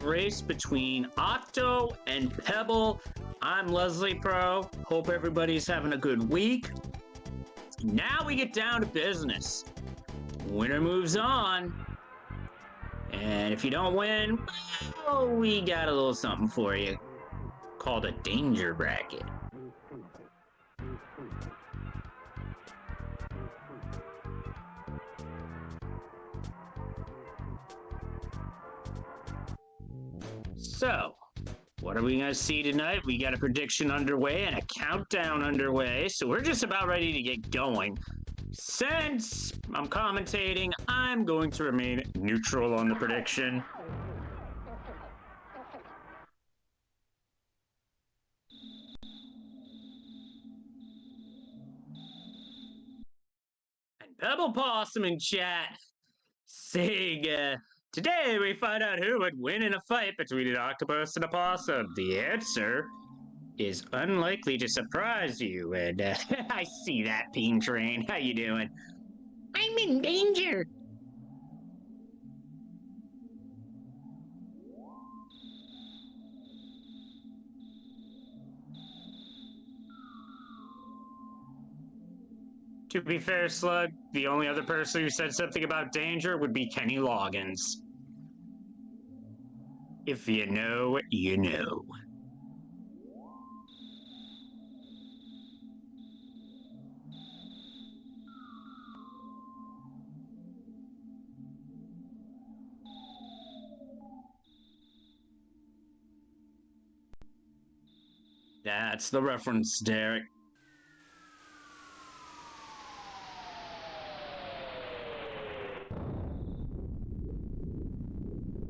race between Octo and Pebble. I'm Leslie Pro. Hope everybody's having a good week. Now we get down to business. Winner moves on. And if you don't win, well, we got a little something for you called a danger bracket. So, what are we going to see tonight? We got a prediction underway and a countdown underway, so we're just about ready to get going. Since I'm commentating, I'm going to remain neutral on the prediction. And PebblePossum in chat saying, today we find out who would win in a fight between an octopus and a possum. The answer is unlikely to surprise you, and I see that, Peen Train. How you doing? I'm in danger. To be fair, Slug, the only other person who said something about danger would be Kenny Loggins. If you know, you know. That's the reference, Derek.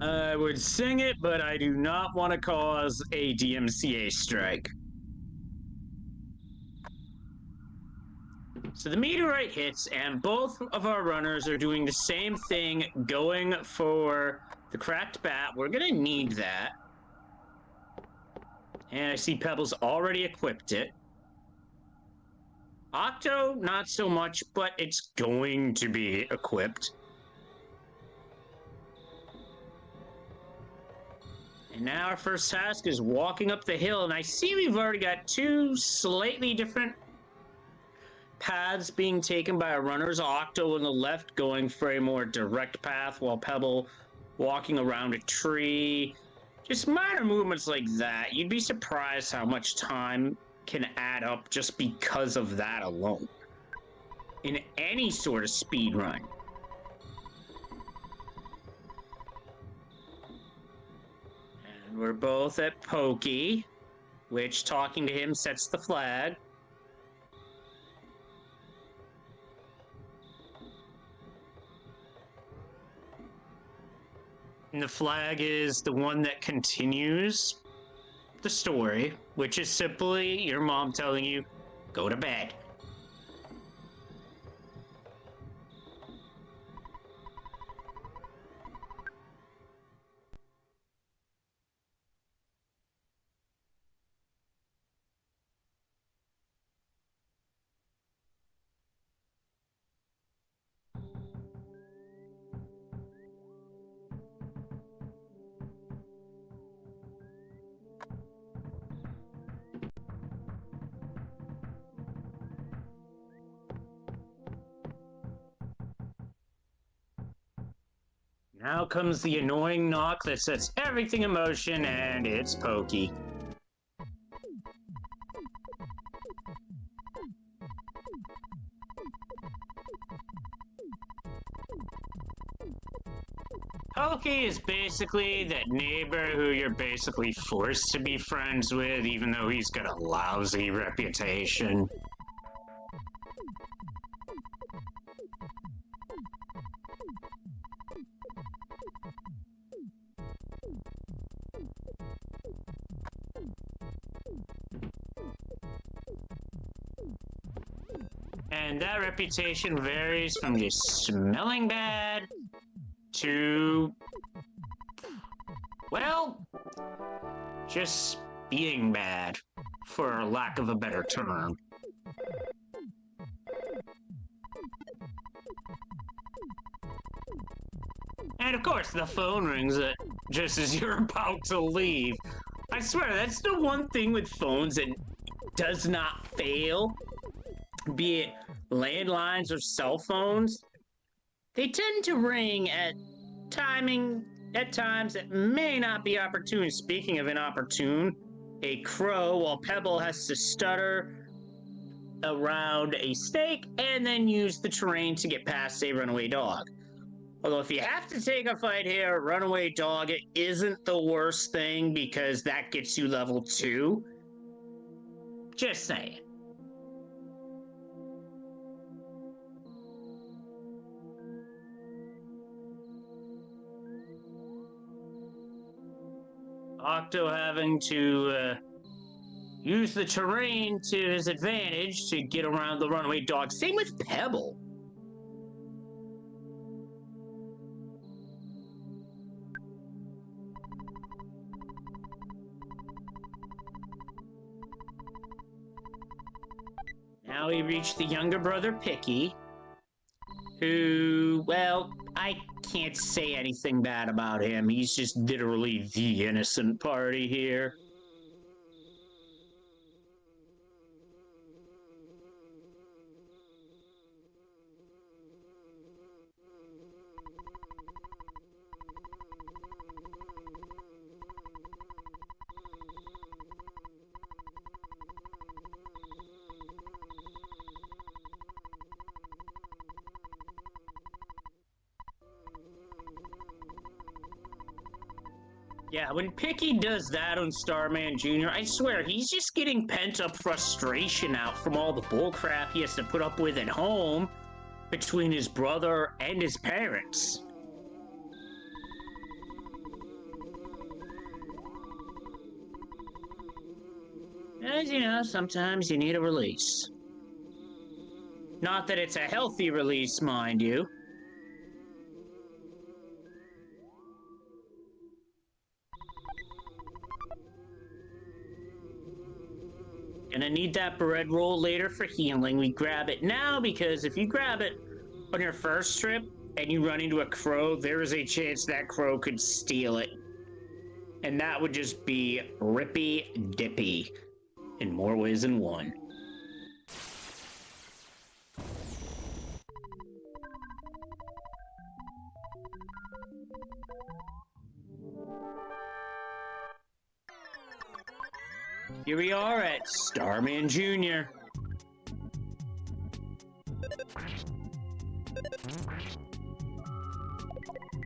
I would sing it, but I do not want to cause a DMCA strike. So the meteorite hits, and both of our runners are doing the same thing, going for the cracked bat. We're going to need that. And I see Pebbles already equipped it. Octo, not so much, but it's going to be equipped. And now our first task is walking up the hill, and I see we've already got two slightly different paths being taken by our runners. Octo on the left going for a more direct path, while Pebble walking around a tree. Just minor movements like that. You'd be surprised how much time can add up just because of that alone in any sort of speed run. And we're both at Pokey, which talking to him sets the flag. And the flag is the one that continues the story, which is simply your mom telling you, go to bed. Now comes the annoying knock that sets everything in motion, and it's Pokey. Pokey is basically that neighbor who you're basically forced to be friends with, even though he's got a lousy reputation. And that reputation varies from just smelling bad to, well, just being bad, for lack of a better term. And of course, the phone rings. just as you're about to leave. I swear, that's the one thing with phones that does not fail, be it landlines or cell phones. They tend to ring at times that may not be opportune. Speaking of inopportune, a crow while Pebble has to stutter around a snake and then use the terrain to get past a runaway dog. Although if you have to take a fight here, runaway dog it isn't the worst thing because that gets you level 2. Just saying. Octo having to use the terrain to his advantage to get around the runaway dog. Same with Pebble. Now we reach the younger brother, Picky, who, well, I can't say anything bad about him. He's just literally the innocent party here. Yeah, when Picky does that on Starman Jr., I swear, he's just getting pent-up frustration out from all the bullcrap he has to put up with at home between his brother and his parents. As you know, sometimes you need a release. Not that it's a healthy release, mind you. Gonna need that bread roll later for healing. We grab it now because if you grab it on your first trip and you run into a crow, there is a chance that crow could steal it. And that would just be rippy dippy in more ways than one. Here we are at Starman Jr.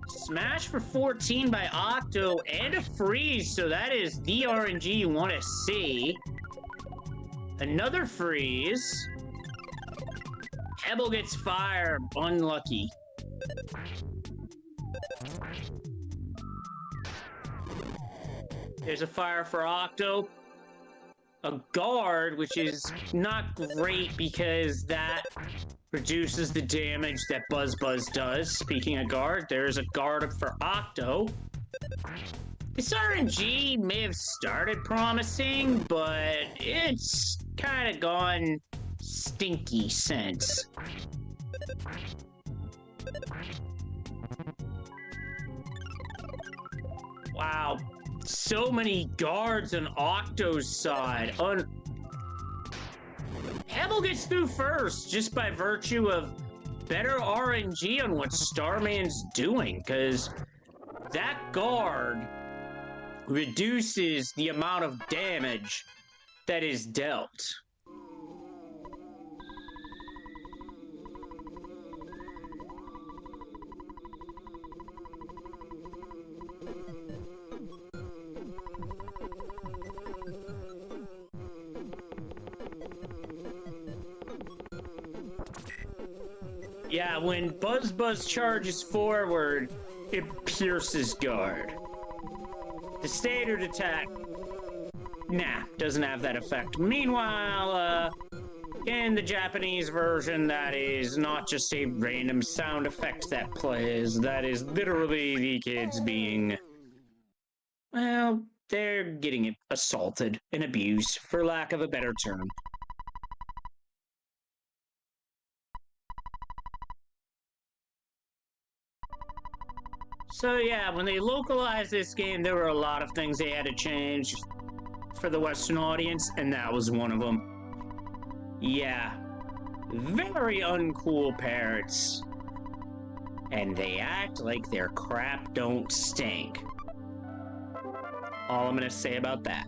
Smash for 14 by Octo and a freeze, so that is the RNG you want to see. Another freeze. Pebble gets fire, unlucky. There's a fire for Octo. A guard, which is not great because that reduces the damage that Buzz does. Speaking of guard, there's a guard for Octo. This RNG may have started promising, but it's kind of gone stinky since. Wow. So many guards on Octo's side. Pebble gets through first just by virtue of better RNG on what Starman's doing, because that guard reduces the amount of damage that is dealt. Yeah, when Buzz charges forward, it pierces guard. The standard attack, nah, doesn't have that effect. Meanwhile, in the Japanese version, that is not just a random sound effect that plays. That is literally the kids being, well, they're getting assaulted and abused, for lack of a better term. So yeah, when they localized this game, there were a lot of things they had to change for the Western audience, and that was one of them. Yeah, very uncool parrots. And they act like their crap don't stink. All I'm gonna say about that.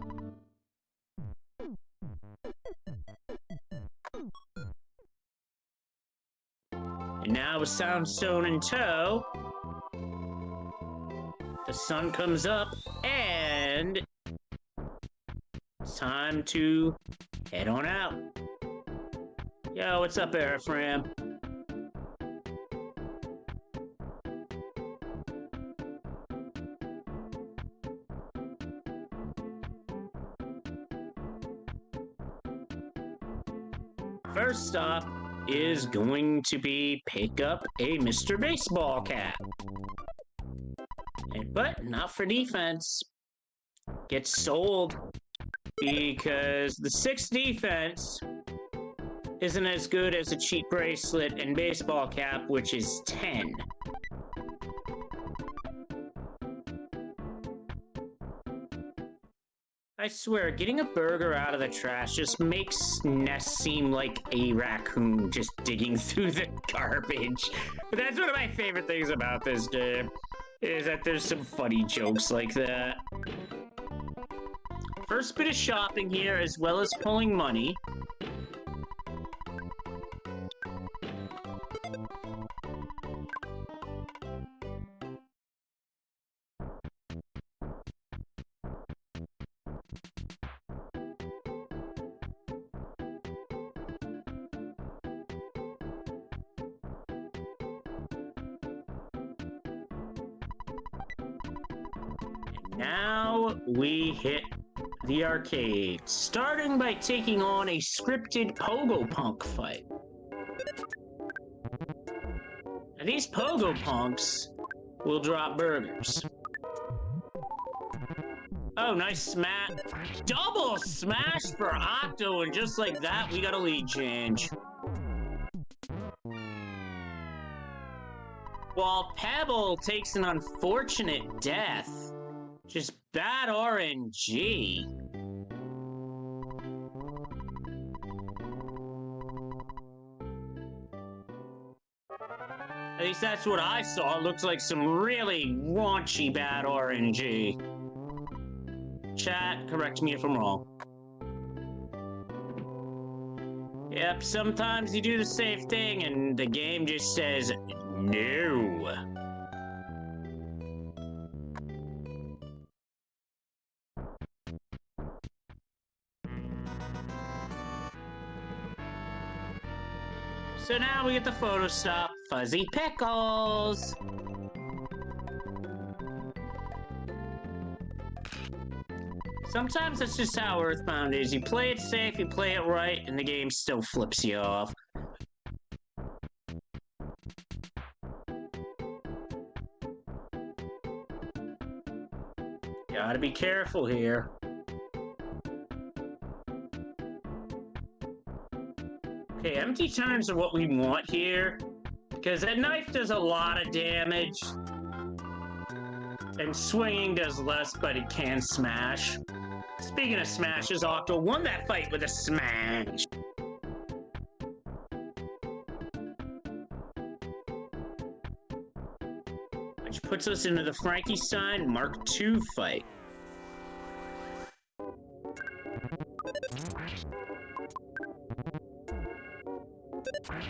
And now with Soundstone in tow, the sun comes up and it's time to head on out. Yo, what's up, Airfram? First stop is going to be pick up a Mr. Baseball cap. But not for defense. Gets sold because the 6 defense isn't as good as a cheap bracelet and baseball cap, which is 10. I swear, getting a burger out of the trash just makes Ness seem like a raccoon just digging through the garbage. But that's one of my favorite things about this game, is that there's some funny jokes like that. First bit of shopping here, as well as pulling money. Now we hit the arcade, starting by taking on a scripted Pogo Punk fight. Now these Pogo Punks will drop burgers. Oh, nice smash. Double smash for Octo, and just like that, we got a lead change. While Pebble takes an unfortunate death. Just bad RNG. At least that's what I saw. It looks like some really raunchy bad RNG. Chat, correct me if I'm wrong. Yep, sometimes you do the safe thing and the game just says no. So now we get the photo stop, Fuzzy Pickles. Sometimes that's just how Earthbound is. You play it safe, you play it right, and the game still flips you off. Gotta be careful here. Okay, empty turns are what we want here, because that knife does a lot of damage, and swinging does less, but it can smash. Speaking of smashes, Octo won that fight with a smash. Which puts us into the Frankenstein Mark II fight.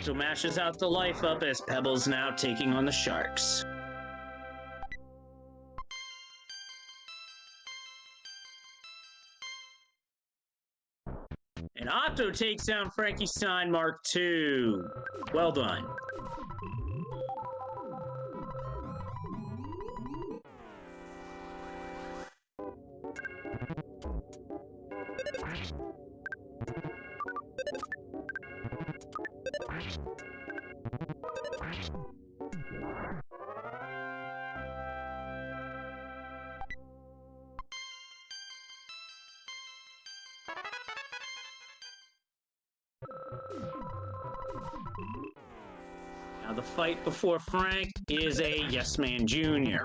So mashes out the life up as Pebble's now taking on the Sharks. And Otto takes down Frankenstein Mark II. Well done. Now the fight before Frank is a Yes Man Jr.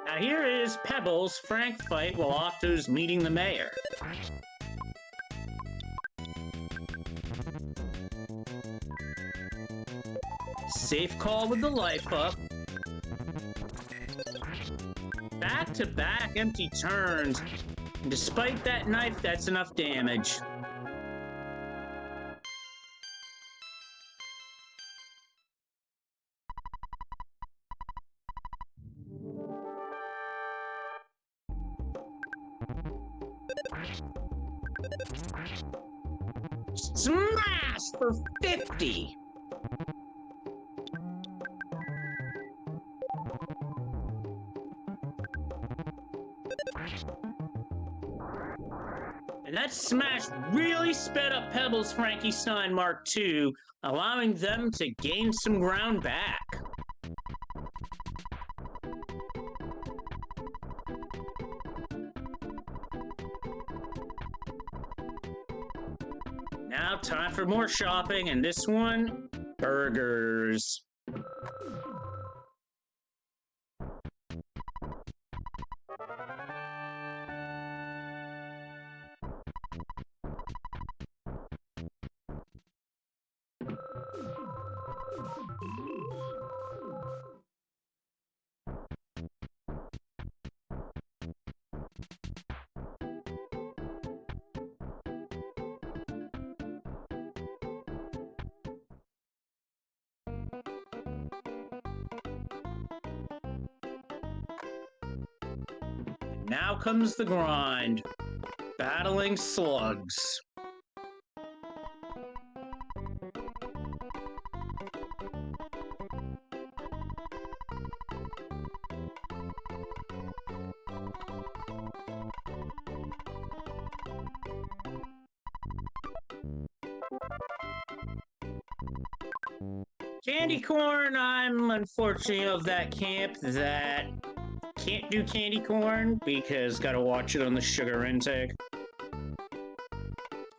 Now here is Pebbles' Frank fight while Octo's meeting the mayor. Safe call with the life up. Back-to-back empty turns. And despite that knife, that's enough damage. Smash for 50! And that smash really sped up Pebbles' Frankenstein Mark II, allowing them to gain some ground back. Now time for more shopping, and this one, burgers. Now comes the grind. Battling slugs. Candy corn, I'm unfortunately of that camp that can't do candy corn because gotta watch it on the sugar intake.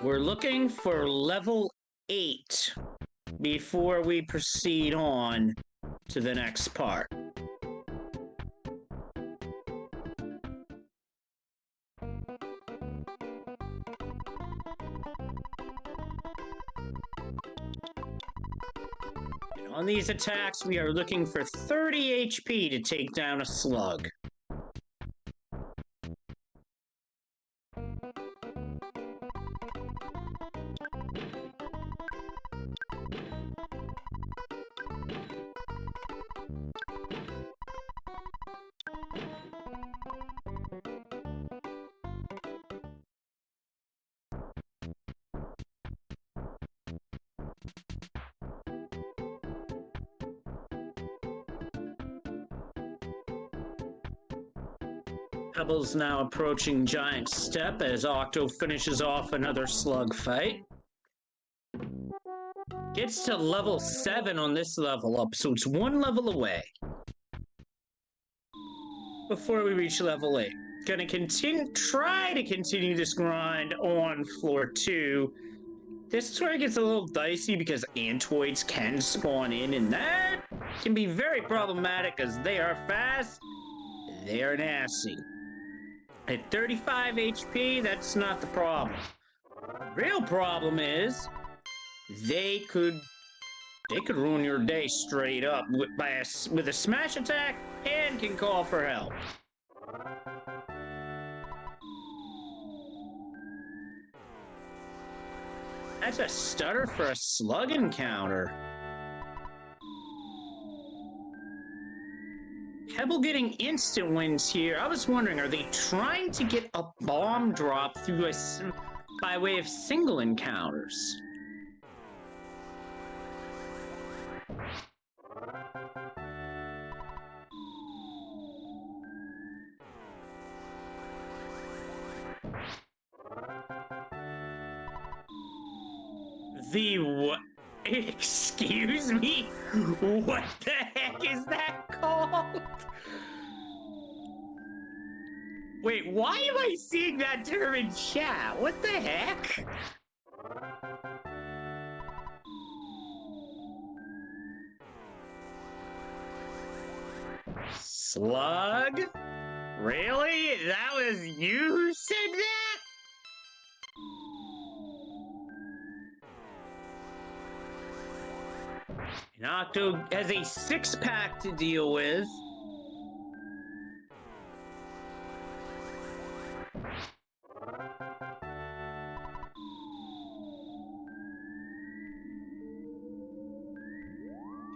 We're looking for level 8 before we proceed on to the next part. And on these attacks, we are looking for 30 HP to take down a slug. Pebbles now approaching Giant Step as Octo finishes off another slug fight. Gets to level 7 on this level up, so it's one level away. Before we reach level 8. Gonna try to continue this grind on floor 2. This is where it gets a little dicey because Antoids can spawn in, and that can be very problematic because they are fast, they are nasty. At 35 HP, that's not the problem. Real problem is they could ruin your day straight up with a smash attack and can call for help. That's a stutter for a slug encounter. Pebble getting instant wins here. I was wondering, are they trying to get a bomb drop through by way of single encounters? The what? Excuse me? What the heck is that called? Wait, why am I seeing that term in chat? What the heck? Slug? Really? That was you who said that? And Octo has a six-pack to deal with.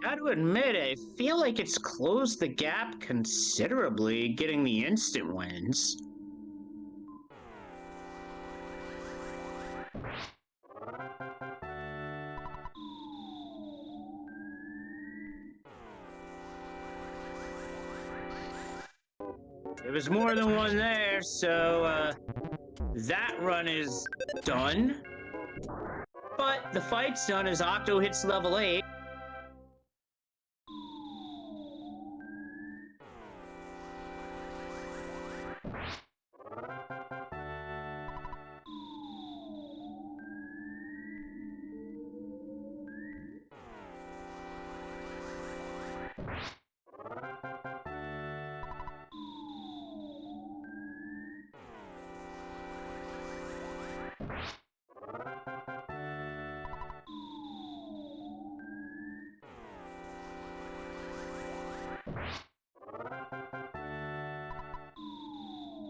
Gotta admit, I feel like it's closed the gap considerably, getting the instant wins. There was more than one there, so that run is done. But the fight's done as Octo hits level 8.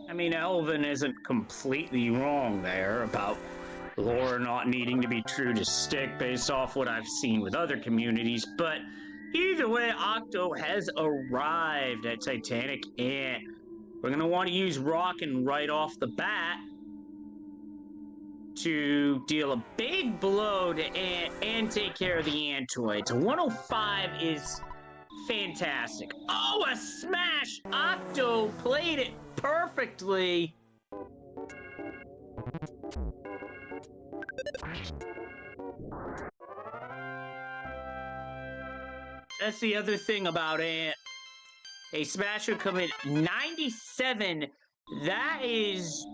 I mean, Elvin isn't completely wrong there about lore not needing to be true to stick based off what I've seen with other communities, but either way, Octo has arrived at Titanic, and we're going to want to use Rockin' right off the bat to deal a big blow to Ant and take care of the Antoids. A 105 is fantastic. Oh, a smash! Octo played it perfectly. That's the other thing about Ant. A smash would come in 97. That is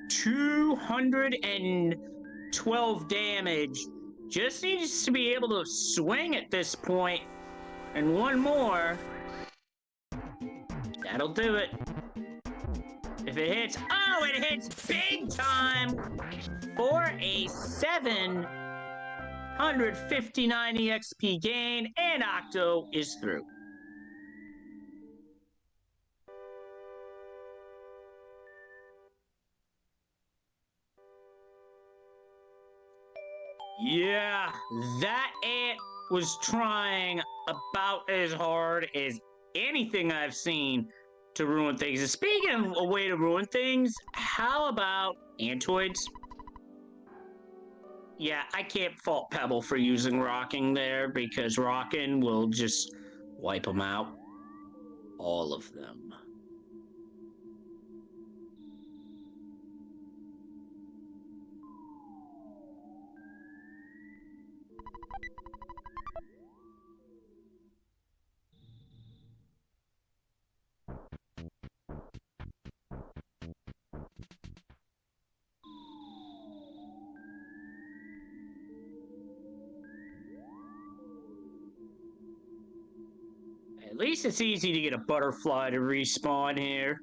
212 damage. Just needs to be able to swing at this point. And one more. That'll do it. If it hits, oh, it hits big time for a 759 EXP gain, and Octo is through. Yeah, that ant was trying about as hard as anything I've seen to ruin things. And speaking of a way to ruin things, how about Antoids? Yeah, I can't fault Pebble for using Rocking there, because Rocking will just wipe them out. All of them. At least it's easy to get a butterfly to respawn here,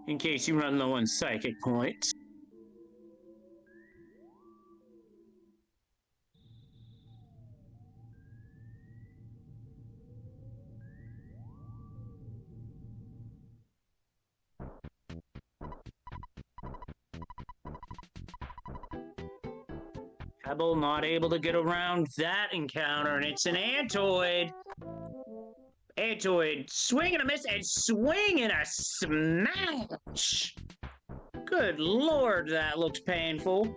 in case you run low on psychic points. Pebble not able to get around that encounter, and it's an Antoid. Antoid swing and a miss, and swing and a smash. Good lord, that looked painful.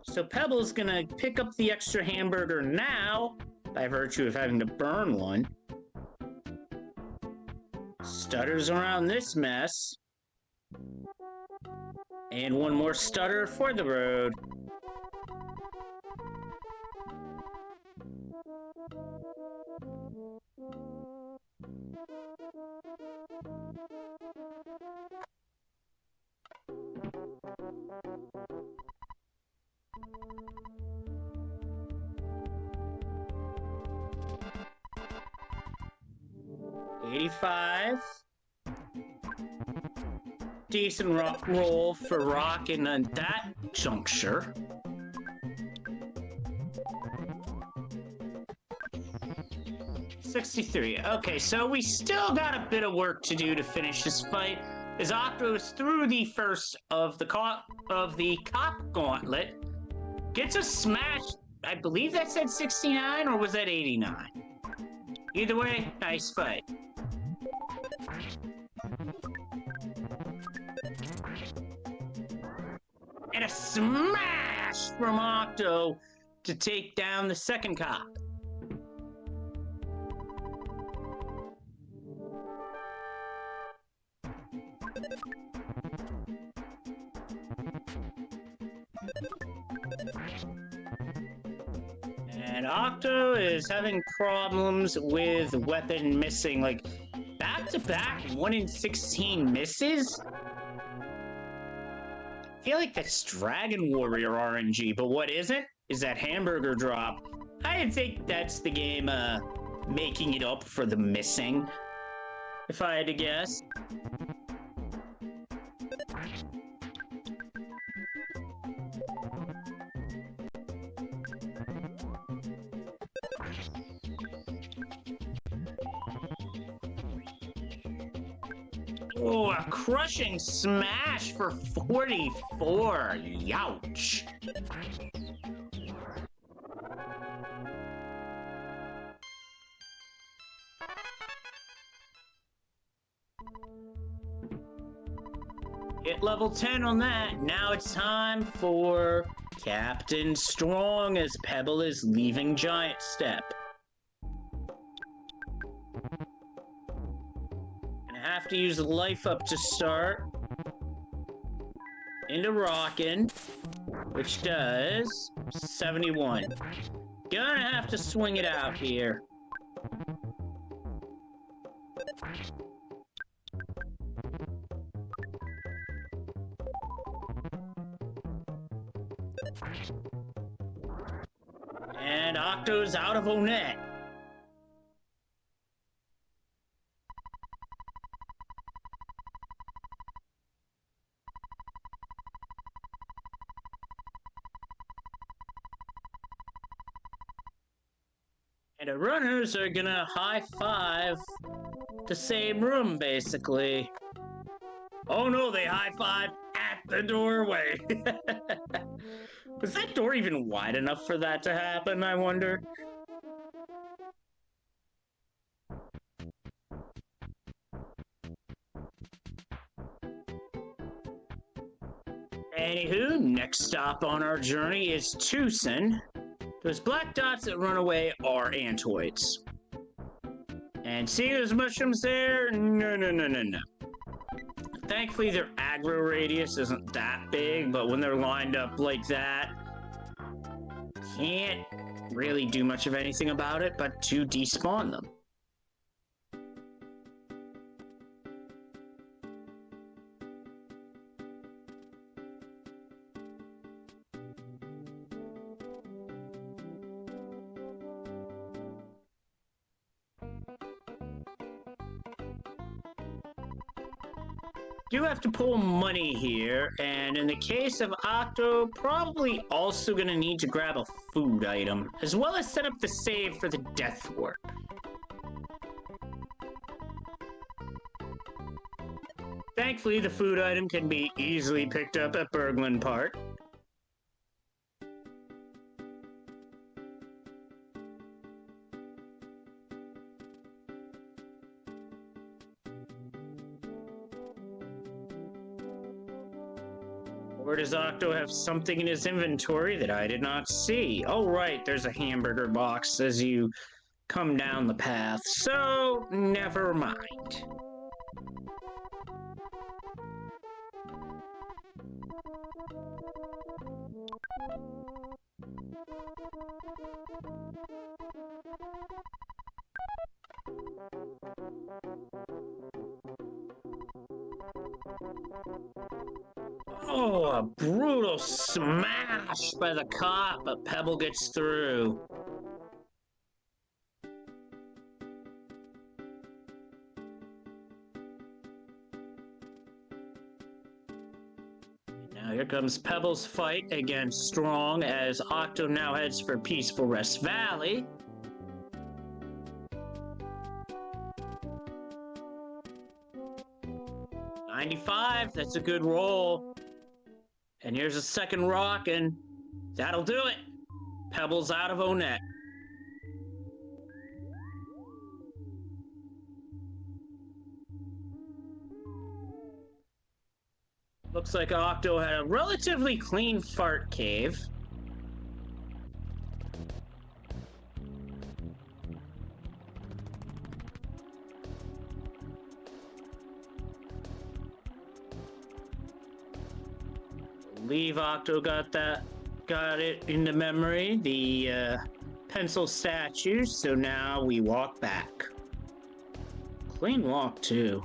So Pebble's gonna pick up the extra hamburger now, by virtue of having to burn one. Stutters around this mess. And one more stutter for the road. $85. Decent roll for Rock in that juncture. $63. Okay, so we still got a bit of work to do to finish this fight. As Octo is through the first of the cop gauntlet, gets a smash. I believe that said 69, or was that 89? Either way, nice fight. And a smash from Octo to take down the second cop. And Octo is having problems with weapon missing, like back-to-back 1 in 16 misses? I feel like that's Dragon Warrior RNG, but what isn't is that hamburger drop. I think that's the game making it up for the missing, if I had to guess. Oh, a crushing smash for 44. Youch. Hit level 10 on that. Now it's time for Captain Strong as Pebble is leaving Giant Step. Have to use life up to start. Into Rockin', which does 71. Gonna have to swing it out here. And Octo's out of Onet. And the runners are gonna high-five the same room, basically. Oh no, they high-five at the doorway. Was that door even wide enough for that to happen, I wonder? Anywho, next stop on our journey is Tucson. Those black dots that run away are Antoids. And seeing those mushrooms there? No. Thankfully, their aggro radius isn't that big, but when they're lined up like that, can't really do much of anything about it but to despawn them. Do have to pull money here, and in the case of Octo, probably also gonna need to grab a food item, as well as set up the save for the death warp. Thankfully, the food item can be easily picked up at Berglund Park. Or does Octo have something in his inventory that I did not see? Oh, right, there's a hamburger box as you come down the path, so never mind. Oh, a brutal smash by the cop, but Pebble gets through. Now here comes Pebble's fight against Strong as Octo now heads for Peaceful Rest Valley. $95, that's a good roll. And here's a second rock, and that'll do it. Pebble's out of Onet. Looks like Octo had a relatively clean fart cave. Believe Octo got it into memory, the pencil statue, so now we walk back. Clean walk, too.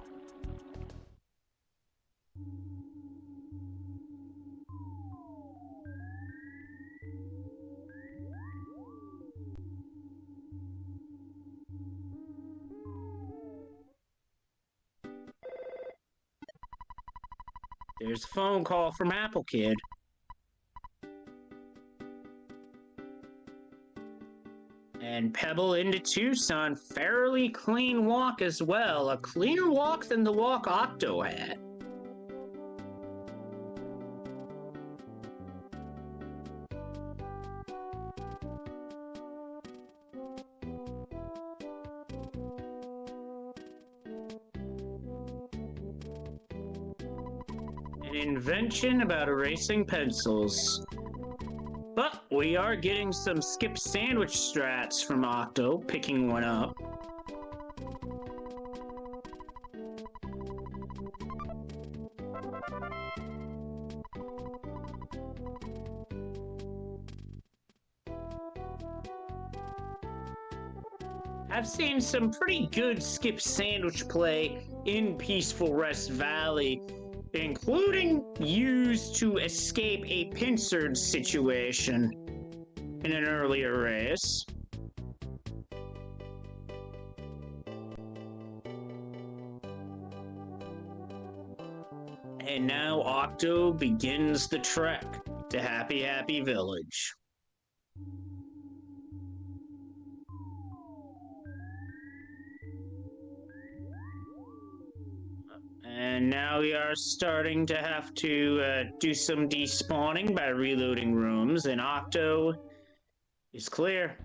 There's a phone call from Apple Kid. And Pebble into Tucson, fairly clean walk as well. A cleaner walk than the walk Octo had. An invention about erasing pencils. But we are getting some skip sandwich strats from Octo, picking one up. I've seen some pretty good skip sandwich play in Peaceful Rest Valley, including used to escape a pincered situation in an earlier race. And now Octo begins the trek to Happy Happy Village. And now we are starting to have to do some despawning by reloading rooms, and Octo is clear.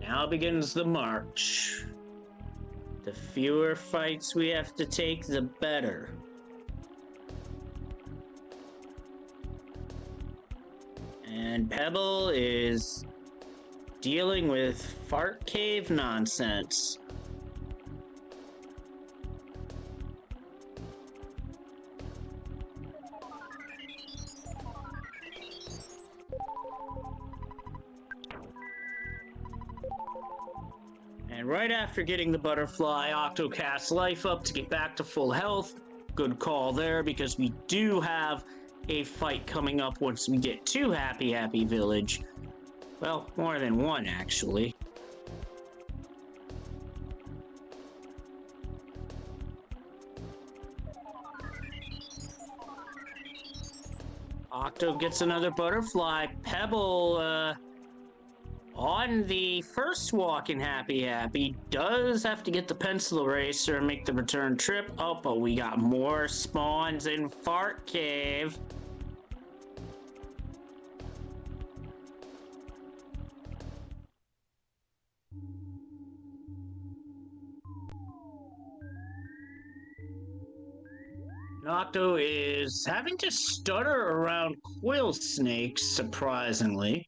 Now begins the march. The fewer fights we have to take, the better. And Pebble is dealing with fart cave nonsense. And right after getting the butterfly, Octo casts life up to get back to full health. Good call there, because we do have a fight coming up once we get to Happy Happy Village. Well, more than one, actually. Octo gets another butterfly. Pebble, on the first walk in Happy Happy, does have to get the pencil eraser and make the return trip. Oh, but we got more spawns in Fart Cave. Octo is having to stutter around coil snakes, surprisingly.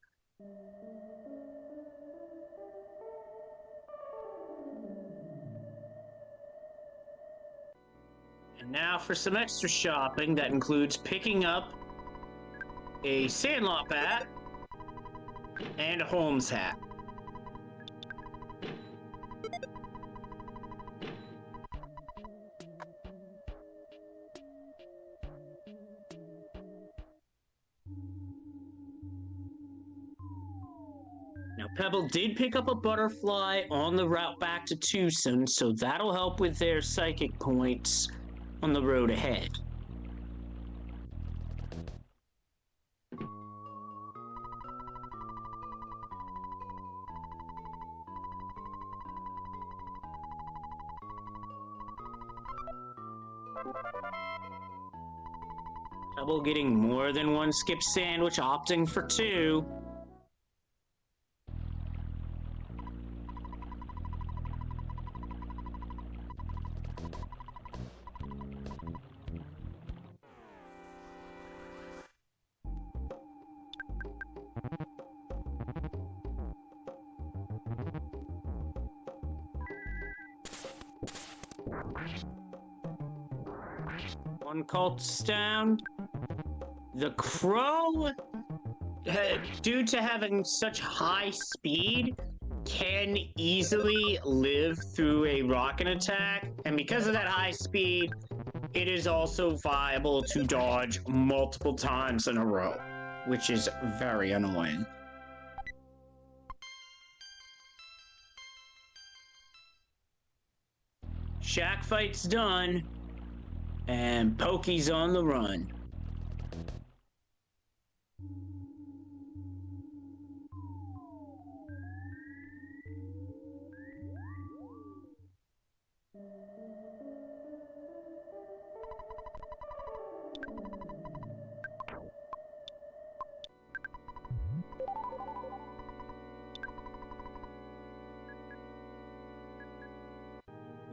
And now for some extra shopping that includes picking up a Sandlot bat and a Holmes hat. Now, Pebble did pick up a butterfly on the route back to Tucson, so that'll help with their psychic points on the road ahead. Pebble getting more than one skip sandwich, opting for two. One cult's down. The crow, due to having such high speed, can easily live through a rocket attack, and because of that high speed, it is also viable to dodge multiple times in a row, which is very annoying. Shack fight's done, and Pokey's on the run.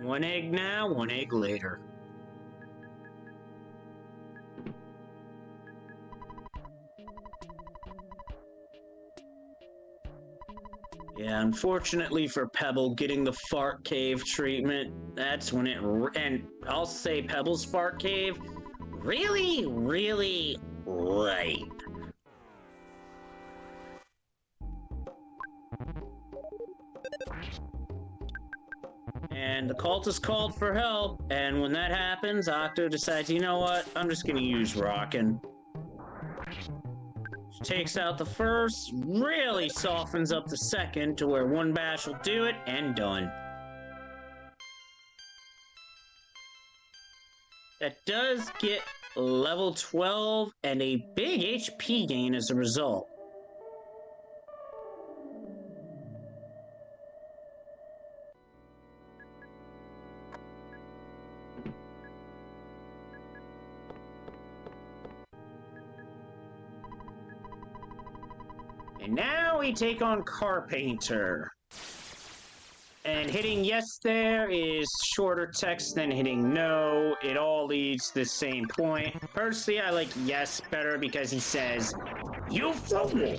One egg now, one egg later. Yeah, unfortunately for Pebble, getting the fart cave treatment, that's when it, and I'll say Pebble's fart cave, really, really right. And the cultist called for help, and when that happens, Octo decides, you know what, I'm just gonna use Rockin'. Takes out the first, really softens up the second to where one bash will do it, and done. That does get level 12 and a big HP gain as a result. And now we take on Carpainter. And hitting yes there is shorter text than hitting no. It all leads to the same point. Personally, I like yes better because he says, "You fool!"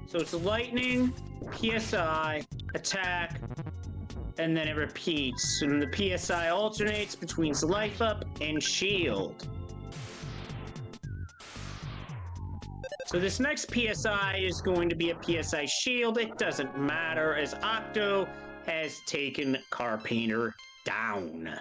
So it's lightning, PSI, attack, and then it repeats. And the PSI alternates between life up and shield. So this next PSI is going to be a PSI shield. It doesn't matter as Octo has taken Carpainter down.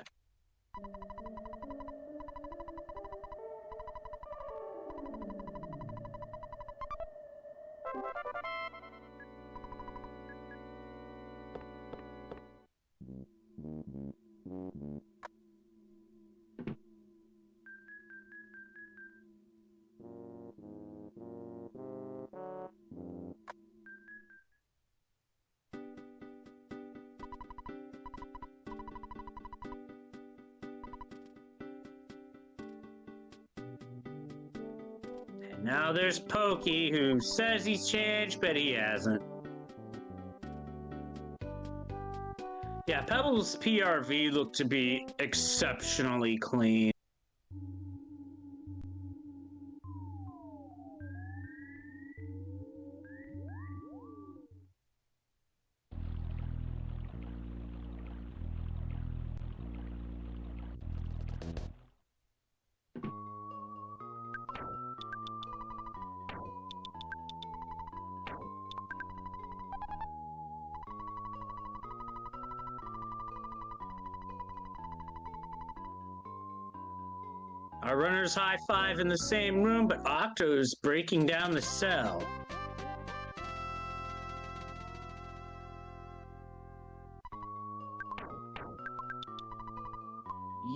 Now there's Pokey, who says he's changed, but he hasn't. Yeah, Pebble's PRV looked to be exceptionally clean. Our runners high-five in the same room, but Octo's breaking down the cell.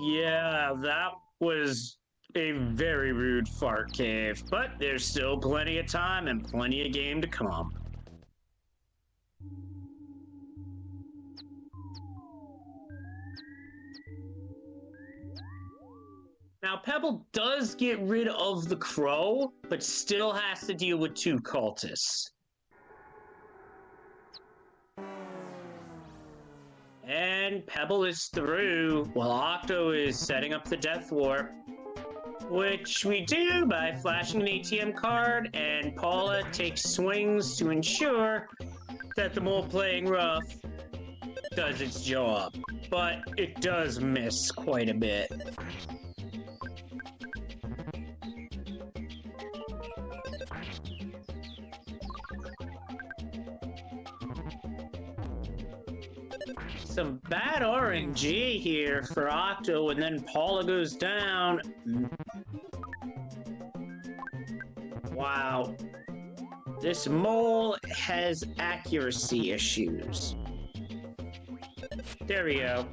Yeah, that was a very rude fart cave, but there's still plenty of time and plenty of game to come. Now, Pebble does get rid of the crow, but still has to deal with 2 cultists. And Pebble is through, while Octo is setting up the Death Warp, which we do by flashing an ATM card, and Paula takes swings to ensure that the mole playing rough does its job, but it does miss quite a bit. Some bad RNG here for Octo, and then Paula goes down. Wow. This mole has accuracy issues. There we go.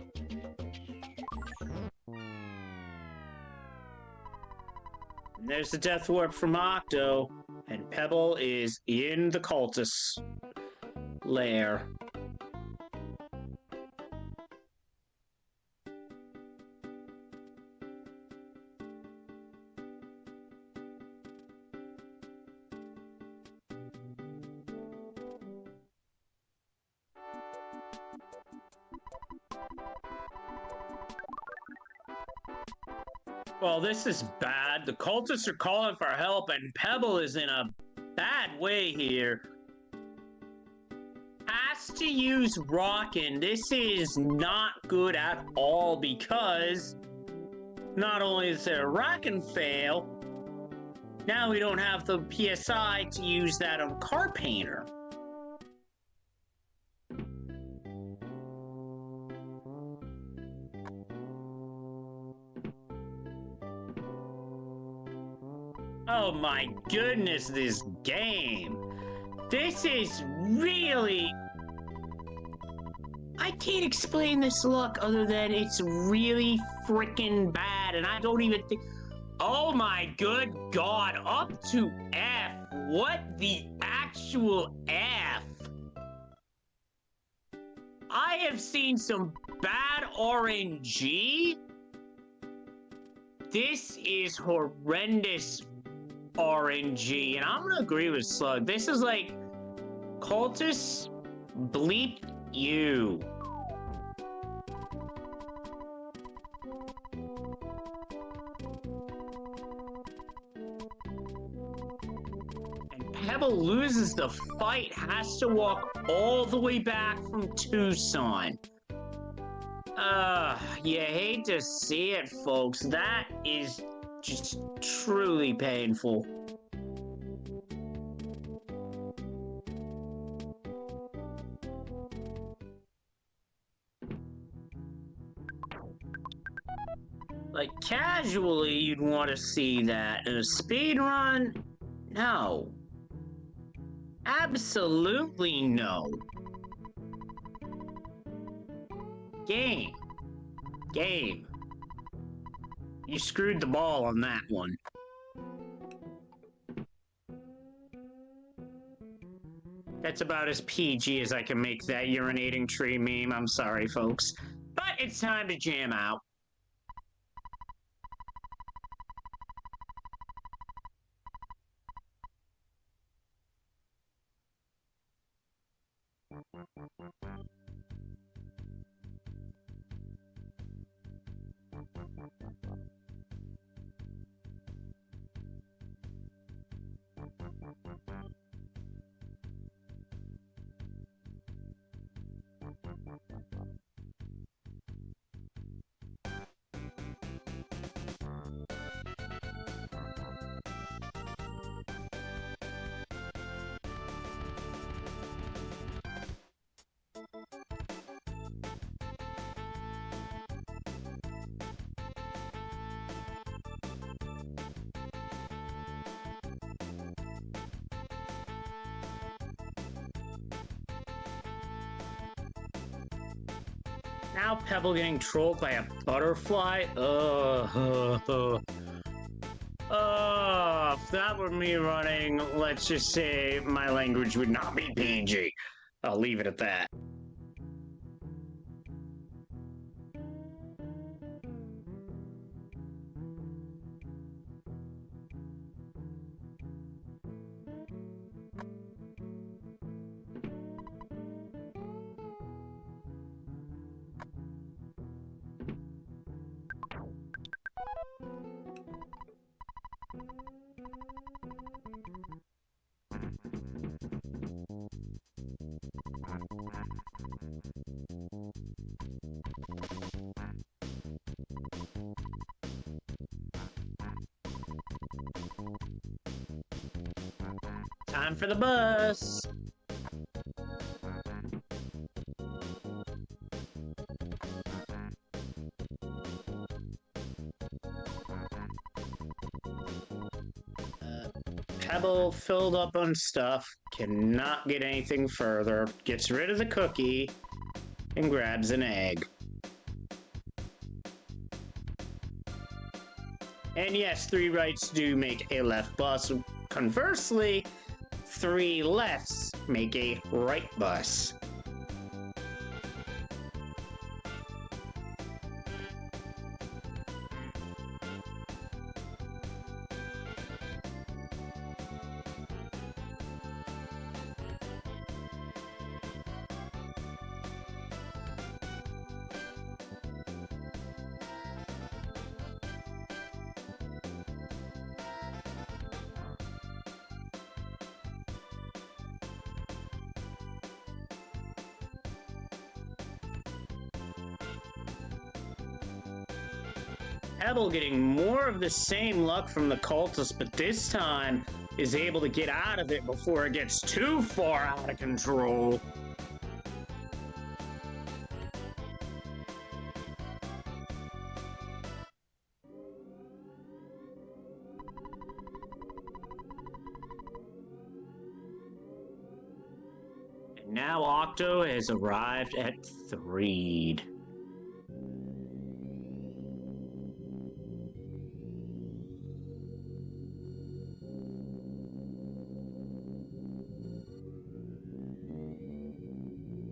And there's the Death Warp from Octo, and Pebble is in the cultist lair. Well, this is bad. The cultists are calling for help, and Pebble is in a bad way here. Has to use Rockin'. This is not good at all, because not only is there a Rockin' fail, now we don't have the PSI to use that on Car Painter. Oh my goodness, this game. This is really... I can't explain this luck other than it's really freaking bad, and I don't even think... Oh my good God, up to F. What the actual F? I have seen some bad RNG. This is horrendous RNG, and I'm gonna agree with Slug. This is like, cultists, bleep you. And Pebble loses the fight, has to walk all the way back from Tucson. You hate to see it, folks. That is just truly painful. Like, casually, you'd want to see that. In a speed run, no. Absolutely no. Game. You screwed the ball on that one. That's about as PG as I can make that urinating tree meme. I'm sorry, folks. But it's time to jam out. Now Pebble getting trolled by a butterfly? If that were me running, let's just say my language would not be PG. I'll leave it at that. Time for the bus. Pebble filled up on stuff, cannot get anything further, gets rid of the cookie, and grabs an egg. And yes, 3 rights do make a left bus. Conversely, 3 lefts make a right bus. Pebble getting more of the same luck from the cultist, but this time is able to get out of it before it gets too far out of control. And now Octo has arrived at Threed.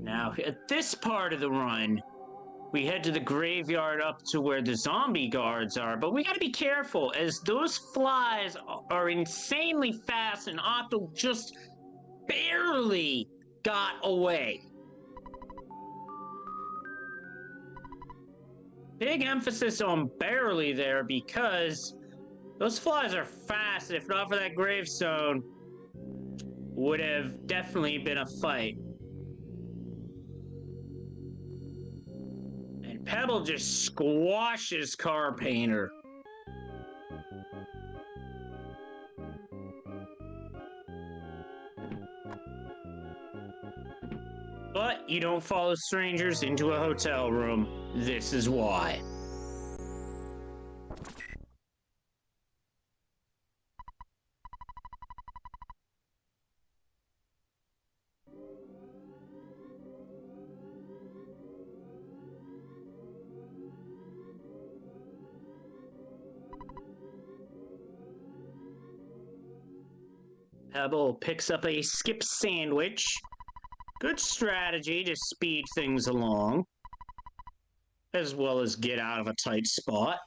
Now, at this part of the run, we head to the graveyard up to where the zombie guards are, but we gotta be careful as those flies are insanely fast and Octo just barely got away. Big emphasis on barely there because those flies are fast. If not for that gravestone, would have definitely been a fight. And Pebble just squashes Car Painter. But you don't follow strangers into a hotel room. This is why. Pebble picks up a skip sandwich. Good strategy to speed things along, as well as get out of a tight spot.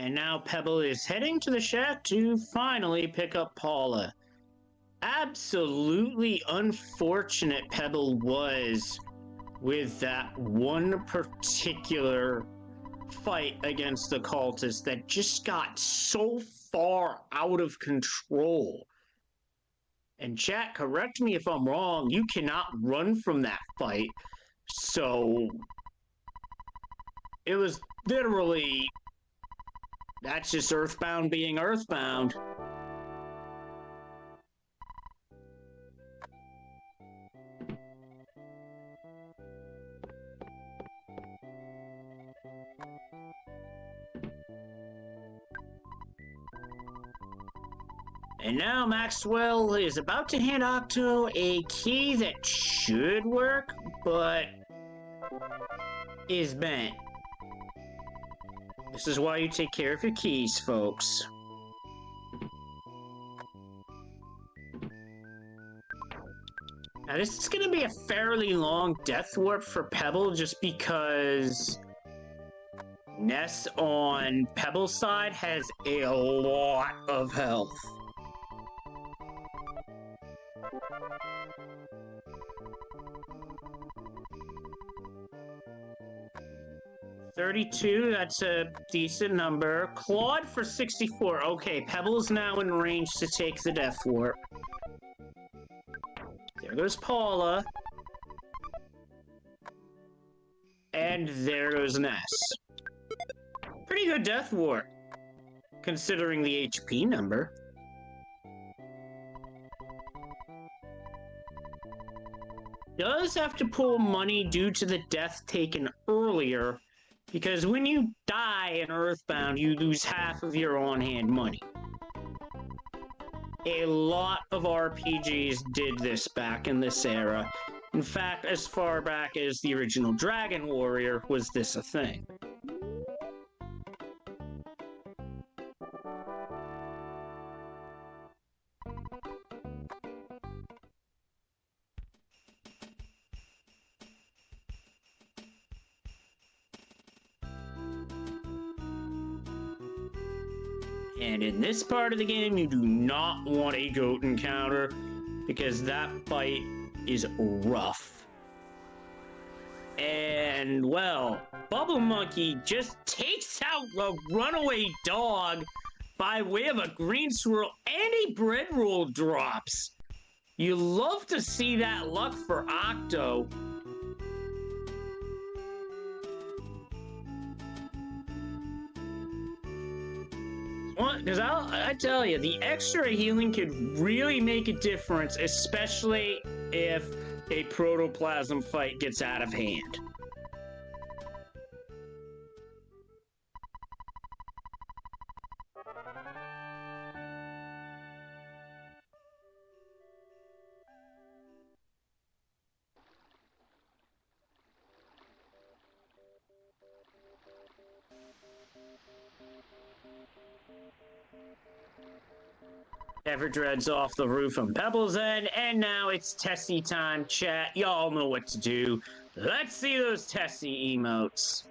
And now Pebble is heading to the shack to finally pick up Paula. Absolutely unfortunate Pebble was with that one particular fight against the cultists that just got so far out of control. And chat, correct me if I'm wrong, you cannot run from that fight. So it was literally, that's just Earthbound being Earthbound. And now Maxwell is about to hand Octo a key that should work, but is bent. This is why you take care of your keys, folks. Now this is gonna be a fairly long death warp for Pebble just because Ness on Pebble's side has a lot of health. 32, that's a decent number. Claude for 64. Okay, Pebble's now in range to take the death warp. There goes Paula. And there goes Ness. Pretty good death warp, considering the HP number. Does have to pull money due to the death taken earlier, because when you die in Earthbound, you lose half of your on-hand money. A lot of RPGs did this back in this era. In fact, as far back as the original Dragon Warrior was this a thing. And in this part of the game, you do not want a goat encounter, because that fight is rough. And, well, Bubble Monkey just takes out a runaway dog by way of a green swirl, and a bread roll drops. You love to see that luck for Octo. Because I tell you, the extra healing could really make a difference, especially if a protoplasm fight gets out of hand. Everdread's off the roof on Pebble's end, and now it's Tessie time, chat. Y'all know what to do. Let's see those Tessie emotes.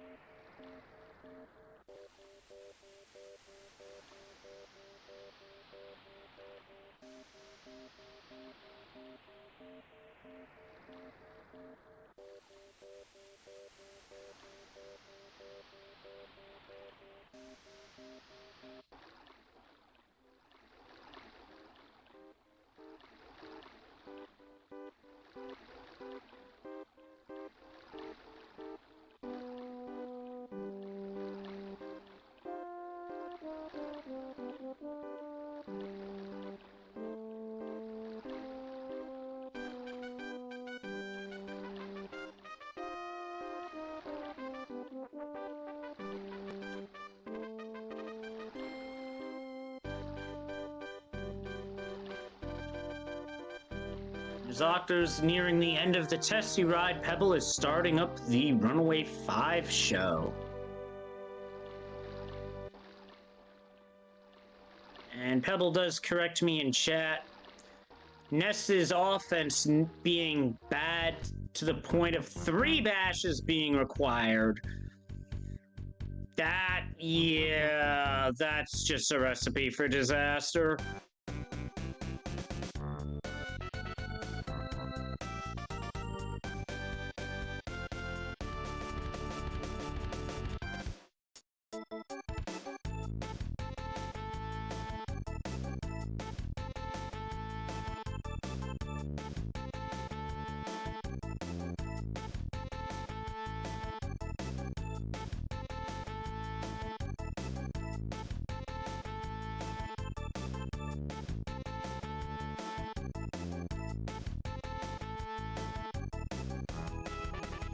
As Octo's nearing the end of the Tessie ride, Pebble is starting up the Runaway 5 show. And Pebble does correct me in chat. Ness's offense being bad to the point of 3 bashes being required Yeah, that's just a recipe for disaster.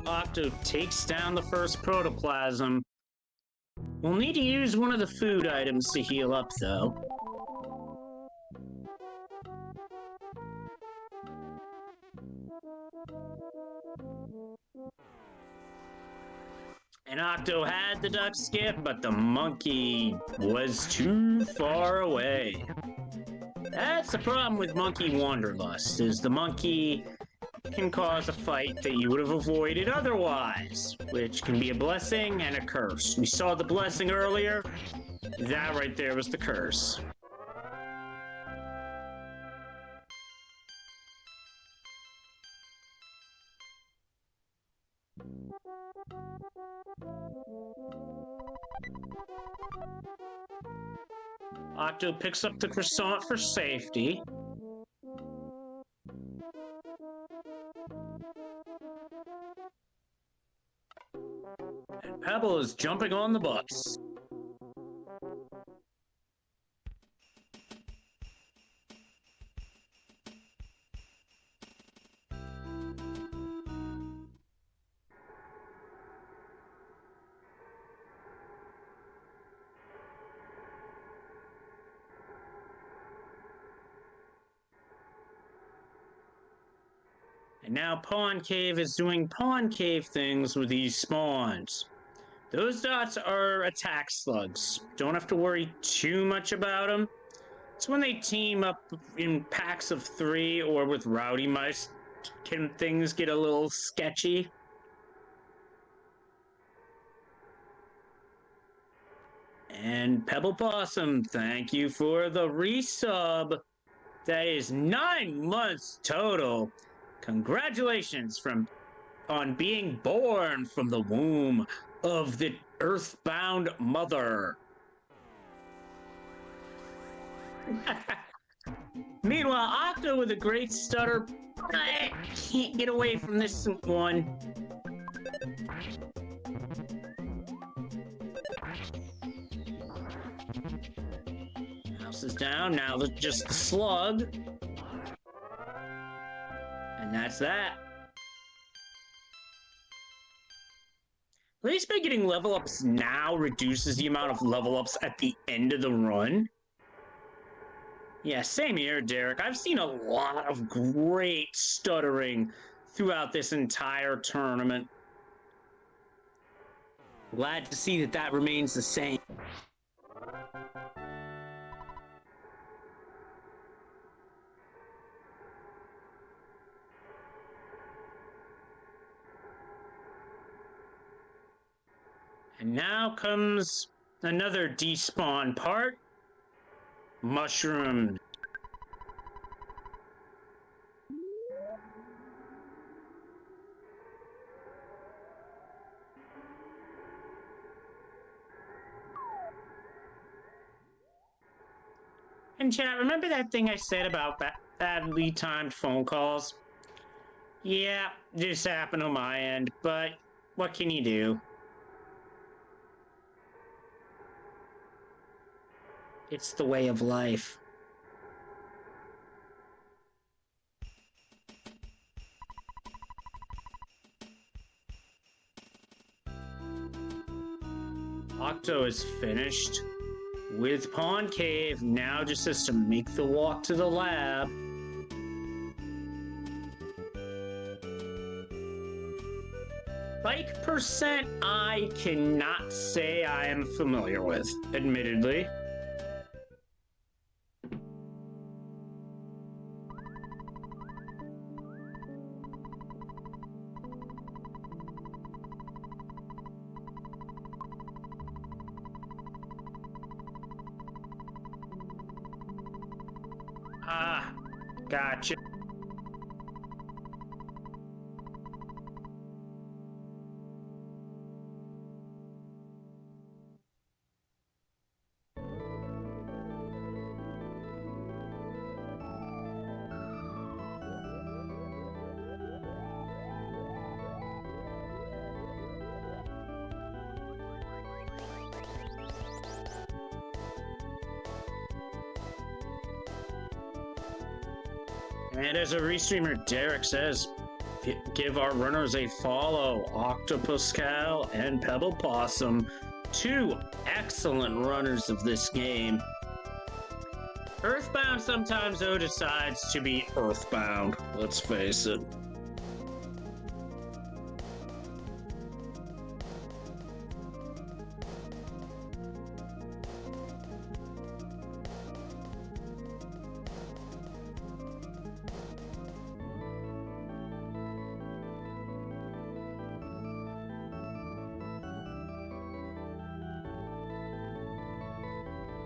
Octo takes down the first protoplasm. We'll need to use one of the food items to heal up, though. And Octo had the duck skip, but the monkey was too far away. That's the problem with monkey wanderlust, is the monkey can cause a fight that you would have avoided otherwise, which can be a blessing and a curse. We saw the blessing earlier. That right there was the curse. Octo picks up the croissant for safety. And Pebble is jumping on the bus. And now Pawn Cave is doing Pawn Cave things with these spawns. Those dots are attack slugs. Don't have to worry too much about them. It's when they team up in packs of 3 or with rowdy mice can things get a little sketchy. And PebblePossum, thank you for the resub. That is 9 months total. Congratulations on being born from the womb of the earthbound mother. Meanwhile, Octo with a great stutter. I can't get away from this one. House is down. Now just the slug. And that's that. At least by getting level ups now reduces the amount of level ups at the end of the run. Yeah, same here, Derek. I've seen a lot of great stuttering throughout this entire tournament. Glad to see that remains the same. And now comes another despawn part. Mushrooms. And chat, remember that thing I said about badly timed phone calls? Yeah, this happened on my end, but what can you do? It's the way of life. Octo is finished with Pawn Cave. Now just has to make the walk to the lab. Bike percent I cannot say I am familiar with, admittedly. Ah, gotcha. And as a restreamer Derek says, give our runners a follow. Octopuscal and PebblePossum, two excellent runners of this game. Earthbound sometimes, though, decides to be Earthbound. Let's face it.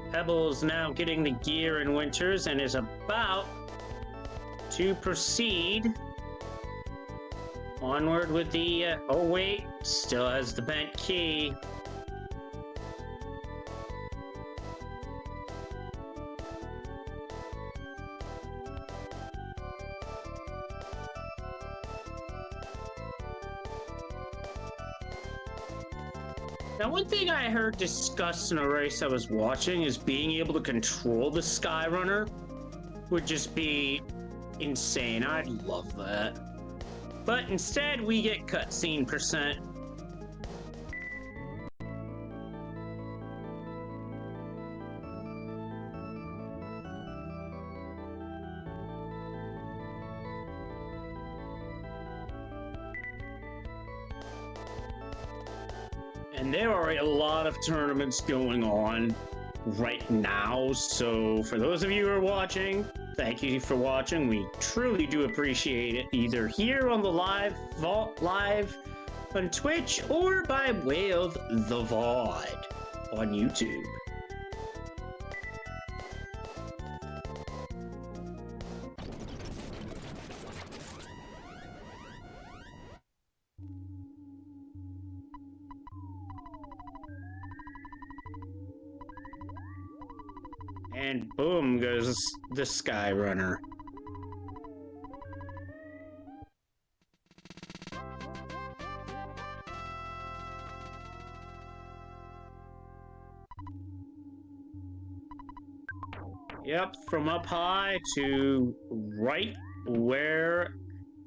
Pebble is now getting the gear in Winters and is about to proceed onward with the... oh wait, still has the bent key. Now, one thing I heard discussed in a race I was watching is being able to control the Skyrunner would just be insane. I'd love that. But instead, we get cutscene percent. And there are a lot of tournaments going on right now, so for those of you who are watching, thank you for watching. We truly do appreciate it, either here on the live on Twitch or by way of the VOD on YouTube. And boom goes the Skyrunner. Yep, from up high to right where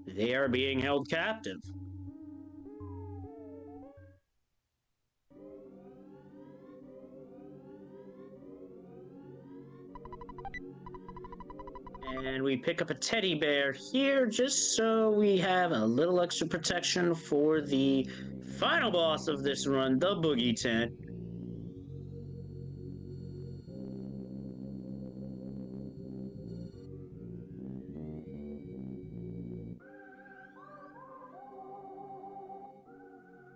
they are being held captive. And we pick up a teddy bear here just so we have a little extra protection for the final boss of this run, the Boogey tent.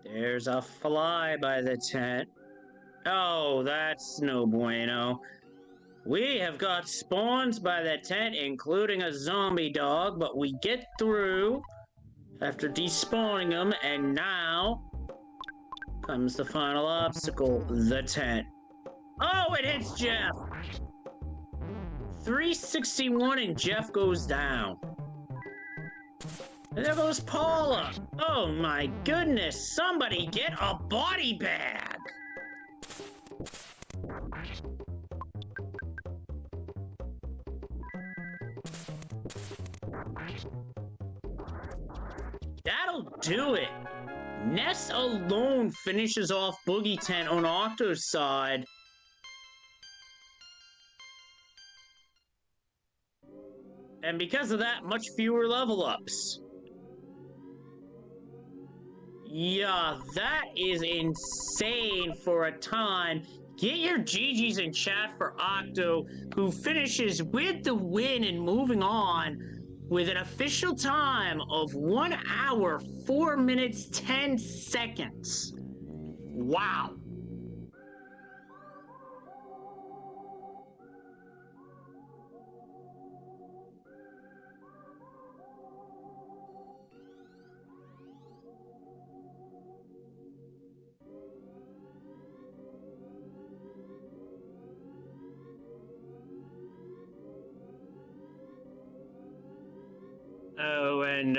There's a fly by the tent. Oh, that's no bueno. We have got spawns by that tent, including a zombie dog, but we get through after despawning them, and now comes the final obstacle, the tent. Oh, it hits Jeff! 361 and Jeff goes down. And there goes Paula. Oh my goodness, somebody get a body bag! That'll do it. Ness alone finishes off Boogey Tent on Octo's side. And because of that, much fewer level ups. Yeah, that is insane for a time. Get your GGs in chat for Octo, who finishes with the win and moving on with an official time of 1 hour, 4 minutes, 10 seconds. Wow. And,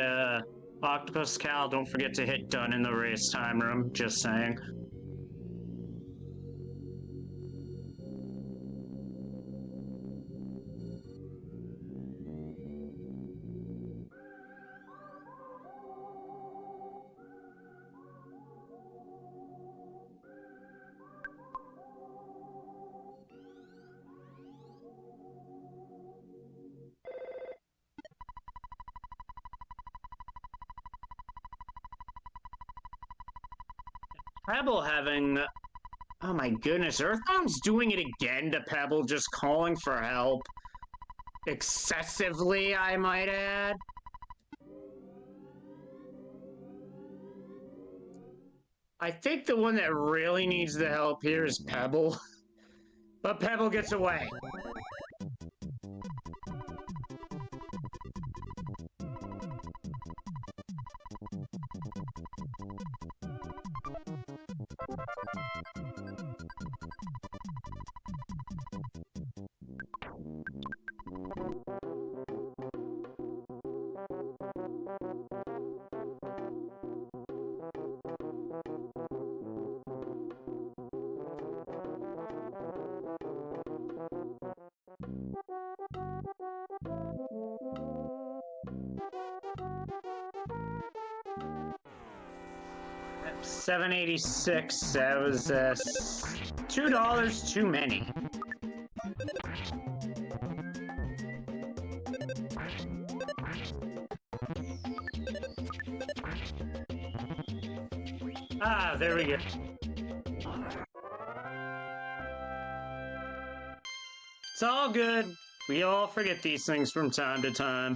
octopuscal, don't forget to hit done in the race time room, just saying. Pebble having... Oh my goodness, Earthbound's doing it again to Pebble, just calling for help. Excessively, I might add. I think the one that really needs the help here is Pebble. But Pebble gets away. $7.86. That was $2 too many. Ah, there we go. It's all good. We all forget these things from time to time.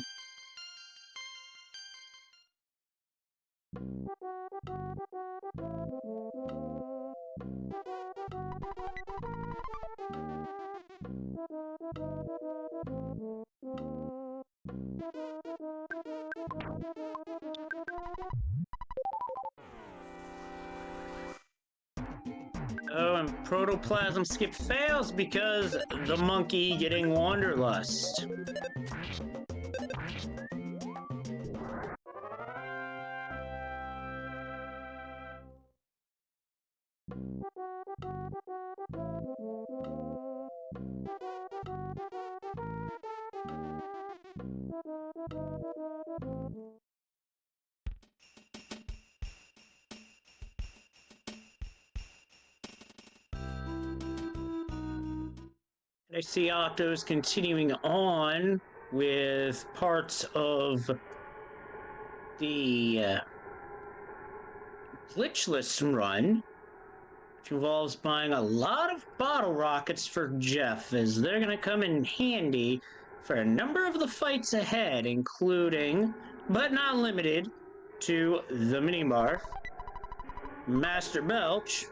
Oh, and Protoplasm Skip fails because the monkey getting Wanderlust. I see Octo's continuing on with parts of the glitchless run, which involves buying a lot of bottle rockets for Jeff, as they're going to come in handy for a number of the fights ahead, including, but not limited to, the Mini-Marth, Master Belch,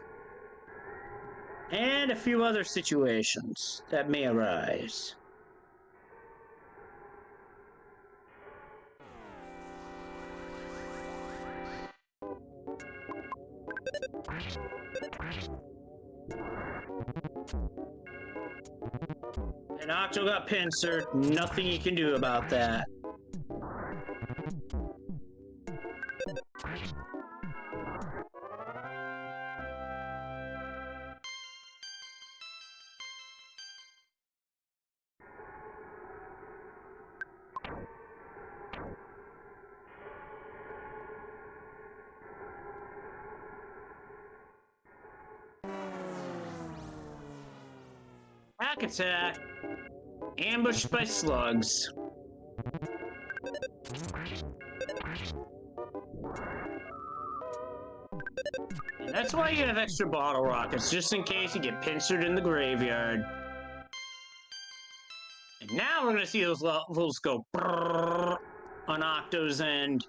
and a few other situations that may arise. And Octo got pincered, nothing you can do about that. Hack attack. Ambushed by slugs. And that's why you have extra bottle rockets, just in case you get pincered in the graveyard. And now we're gonna see those levels go on Octo's end.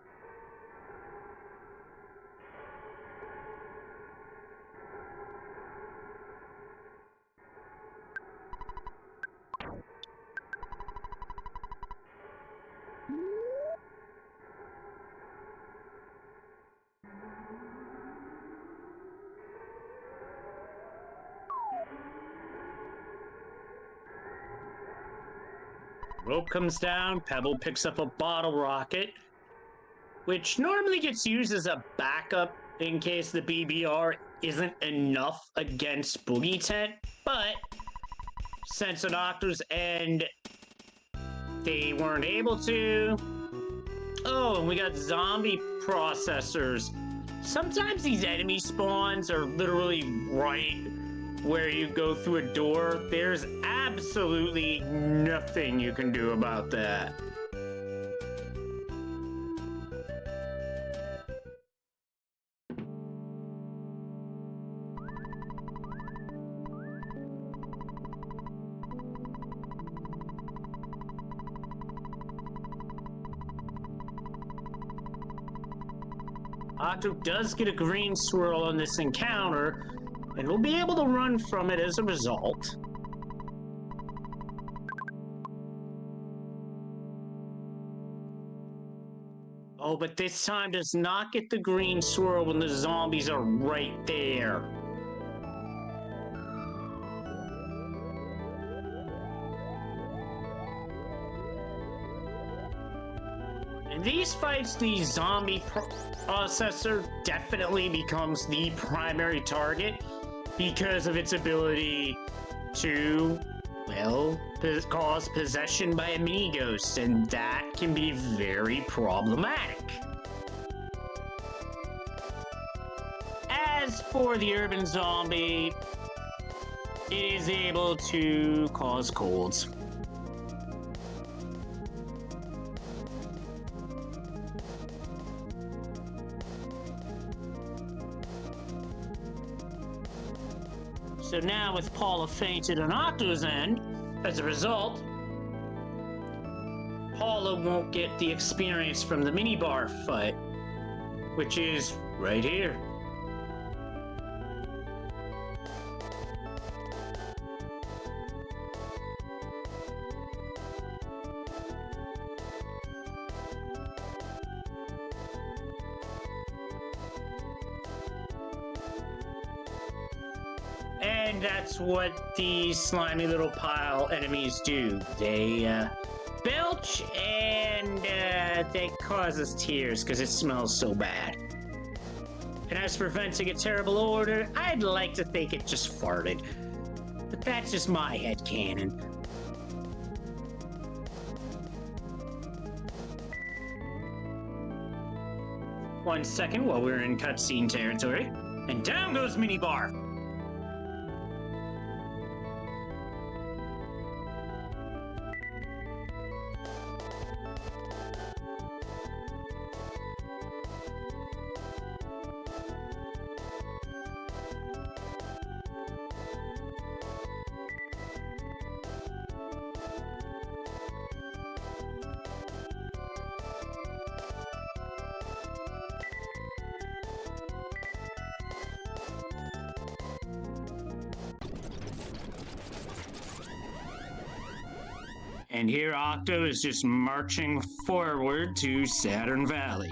Rope comes down, Pebble picks up a bottle rocket, which normally gets used as a backup in case the BBR isn't enough against Boogey Tent, but since an Octo's end, they weren't able to. Oh, and we got zombie processors. Sometimes these enemy spawns are literally right where you go through a door. There's absolutely nothing you can do about that. Octo does get a green swirl on this encounter, and will be able to run from it as a result. Oh, but this time does not get the green swirl when the zombies are right there. In these fights, the zombie processor definitely becomes the primary target because of its ability to, well, cause possession by a mini ghost, and that can be very problematic. As for the urban zombie, it is able to cause colds. So now with Paula fainted on Octo's end, as a result, Paula won't get the experience from the minibar fight, which is right here. And that's what these slimy little pile enemies do. They belch and they cause us tears because it smells so bad. And as for venting a terrible odor, I'd like to think it just farted. But that's just my headcanon. One second while we're in cutscene territory. And down goes Minibar. And here Octo is just marching forward to Saturn Valley.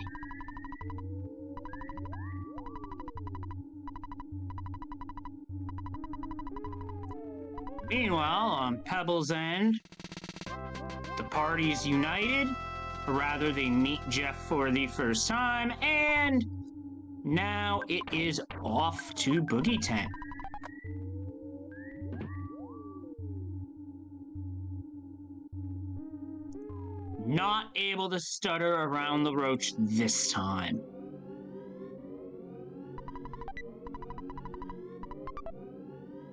Meanwhile, on Pebble's end, the party's united, or rather they meet Jeff for the first time, and now it is off to Boogey Tent. Not able to stutter around the roach this time.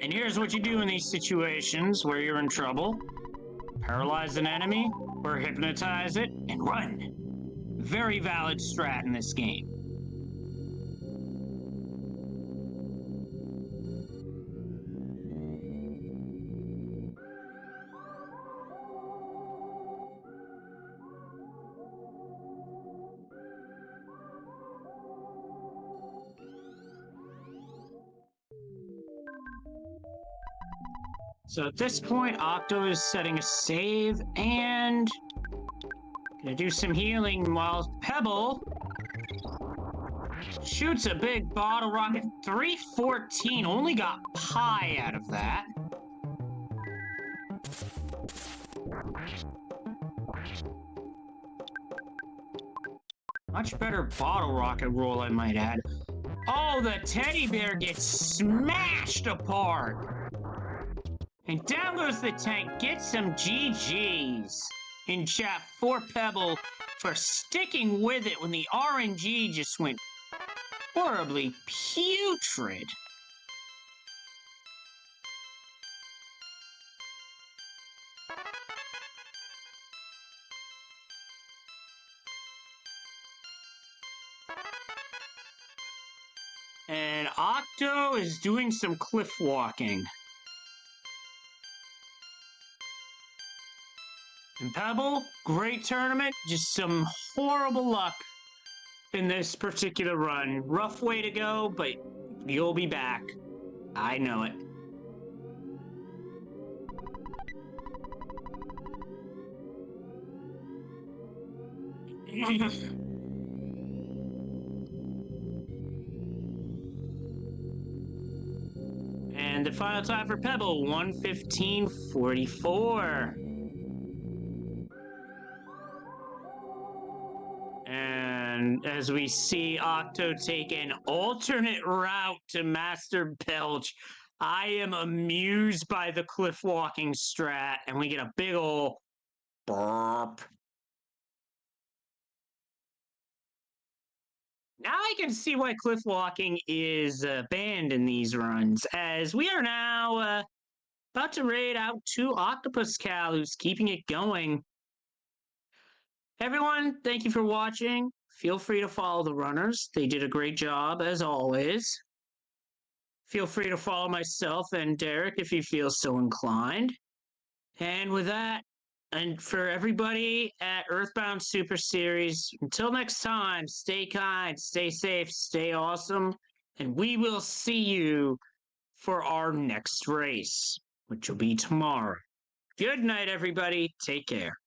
And here's what you do in these situations where you're in trouble. Paralyze an enemy, or hypnotize it, and run. Very valid strat in this game. So at this point, Octo is setting a save and gonna do some healing while Pebble shoots a big bottle rocket. 314, only got pi out of that. Much better bottle rocket roll, I might add. Oh, the teddy bear gets smashed apart. And down goes the tank. Get some GGs in chat for Pebble for sticking with it when the RNG just went horribly putrid. And Octo is doing some cliff walking. And Pebble, great tournament, just some horrible luck in this particular run. Rough way to go, but you'll be back. I know it. And the final time for Pebble, 1:15:44. And as we see Octo take an alternate route to Master Belch, I am amused by the cliff walking strat, and we get a big ol' burp. Now I can see why cliff walking is banned in these runs, as we are now about to raid out to octopuscal, who's keeping it going. Everyone, thank you for watching. Feel free to follow the runners. They did a great job, as always. Feel free to follow myself and Derek if you feel so inclined. And with that, and for everybody at Earthbound Super Series, until next time, stay kind, stay safe, stay awesome, and we will see you for our next race, which will be tomorrow. Good night, everybody. Take care.